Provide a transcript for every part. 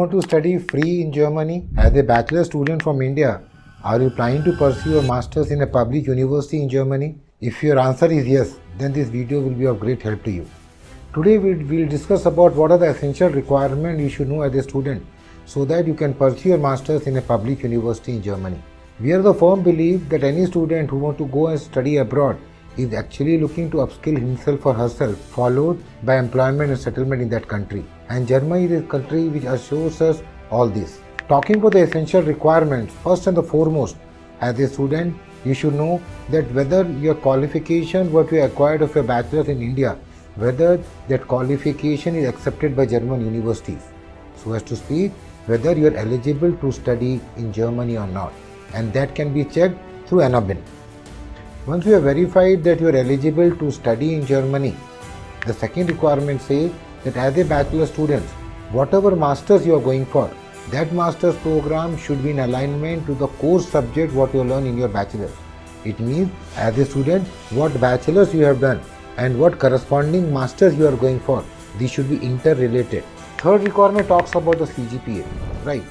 want to study free in Germany? As a bachelor student from India, are you planning to pursue a master's in a public university in Germany? If your answer is yes, then this video will be of great help to you. Today we will discuss about what are the essential requirements you should know as a student so that you can pursue your master's in a public university in Germany. We are the firm belief that any student who wants to go and study abroad is actually looking to upskill himself or herself, followed by employment and settlement in that country. And Germany is a country which assures us all this. Talking about the essential requirements, first and the foremost, as a student, you should know that whether your qualification what you acquired of your bachelor's in India, whether that qualification is accepted by German universities. So as to speak, whether you are eligible to study in Germany or not. And that can be checked through ANABIN. Once you have verified that you are eligible to study in Germany, the second requirement says that as a bachelor student, whatever masters you are going for, that master's program should be in alignment to the course subject what you learn in your bachelor's. It means as a student, what bachelor's you have done and what corresponding masters you are going for, these should be interrelated. Third requirement talks about the CGPA, right?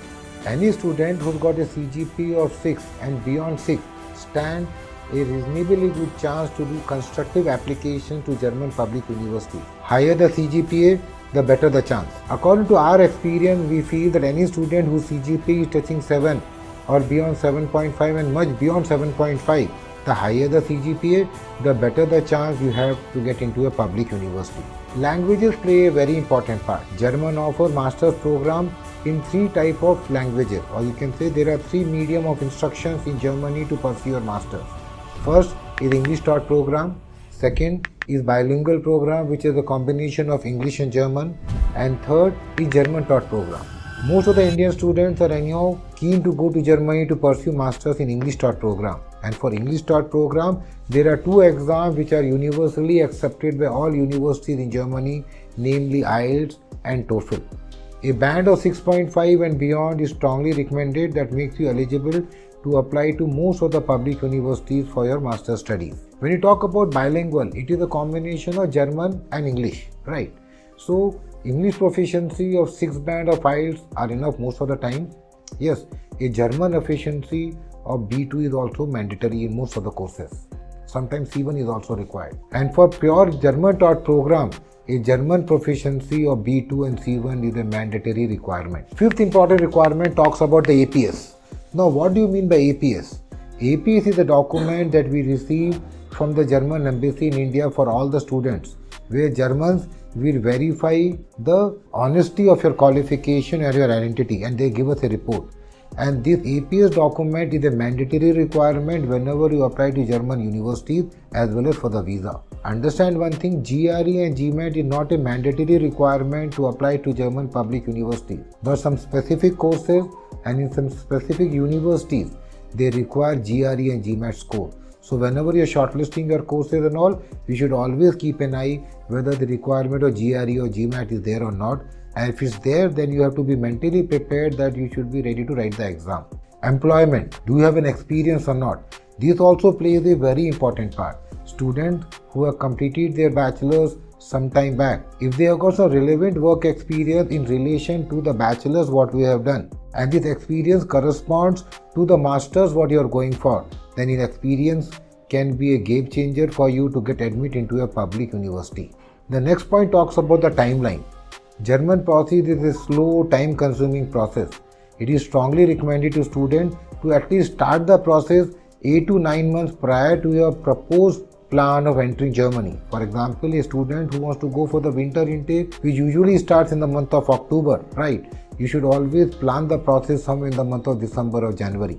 Any student who's got a CGPA of 6 and beyond 6 stand a reasonably good chance to do constructive application to German public university. Higher the CGPA, the better the chance. According to our experience, we feel that any student whose CGPA is touching 7 or beyond 7.5 and much beyond 7.5, the higher the CGPA, the better the chance you have to get into a public university. Languages play a very important part. German offers master's program in 3 types of languages, or you can say there are 3 medium of instructions in Germany to pursue your master's. First is English taught program, second is bilingual program which is a combination of English and German, and third is German taught program. Most of the Indian students are anyhow keen to go to Germany to pursue masters in English taught program, and for English taught program there are 2 exams which are universally accepted by all universities in Germany, namely IELTS and TOEFL. A band of 6.5 and beyond is strongly recommended, that makes you eligible to apply to most of the public universities for your master's studies. When you talk about bilingual, it is a combination of German and English, right? So English proficiency of 6 band of IELTS are enough most of the time. Yes, a German proficiency of B2 is also mandatory in most of the courses. Sometimes C1 is also required. And for pure German taught program, a German proficiency of B2 and C1 is a mandatory requirement. Fifth important requirement talks about the APS. Now, what do you mean by APS? APS is a document that we receive from the German embassy in India for all the students, where Germans will verify the honesty of your qualification and your identity, and they give us a report. And this APS document is a mandatory requirement whenever you apply to German universities as well as for the visa. Understand one thing, GRE and GMAT is not a mandatory requirement to apply to German public universities, but some specific courses and in some specific universities, they require GRE and GMAT score. So whenever you're shortlisting your courses and all, you should always keep an eye whether the requirement of GRE or GMAT is there or not. And if it's there, then you have to be mentally prepared that you should be ready to write the exam. Employment, do you have an experience or not? This also plays a very important part. Students who have completed their bachelor's some time back, if they have got some relevant work experience in relation to the bachelor's what we have done, and this experience corresponds to the master's what you are going for, then in experience can be a game changer for you to get admitted into a public university. The next point talks about the timeline. German process is a slow, time-consuming process. It is strongly recommended to students to at least start the process 8 to 9 months prior to your proposed plan of entering Germany. For example, a student who wants to go for the winter intake, which usually starts in the month of October, right? You should always plan the process somewhere in the month of December or January.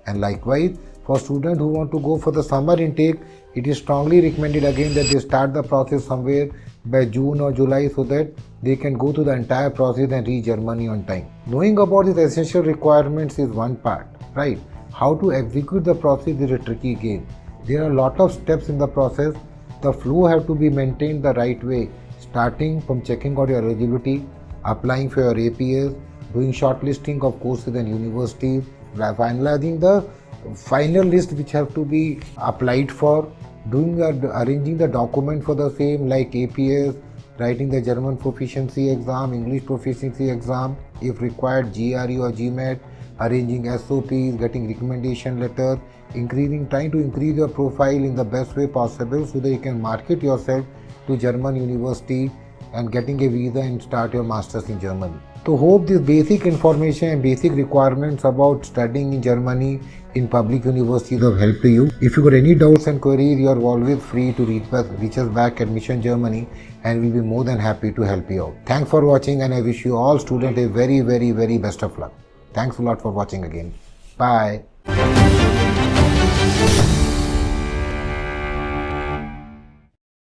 And likewise, for students who want to go for the summer intake, it is strongly recommended again that they start the process somewhere by June or July so that they can go through the entire process and reach Germany on time. Knowing about these essential requirements is one part, right? How to execute the process is a tricky game. There are a lot of steps in the process. The flow have to be maintained the right way, starting from checking out your eligibility, applying for your APS, doing shortlisting of courses and universities, finalizing the final list which have to be applied for, arranging the document for the same like APS, writing the German proficiency exam, English proficiency exam, if required GRE or GMAT, arranging SOPs, getting recommendation letter, trying to increase your profile in the best way possible so that you can market yourself to German university and getting a visa and start your masters in Germany. So hope this basic information and basic requirements about studying in Germany in public universities have helped to you. If you got any doubts and queries, you are always free to reach us back at Mission Germany, and we'll be more than happy to help you out. Thanks for watching, and I wish you all students a very, very, very best of luck. Thanks a lot for watching again. Bye.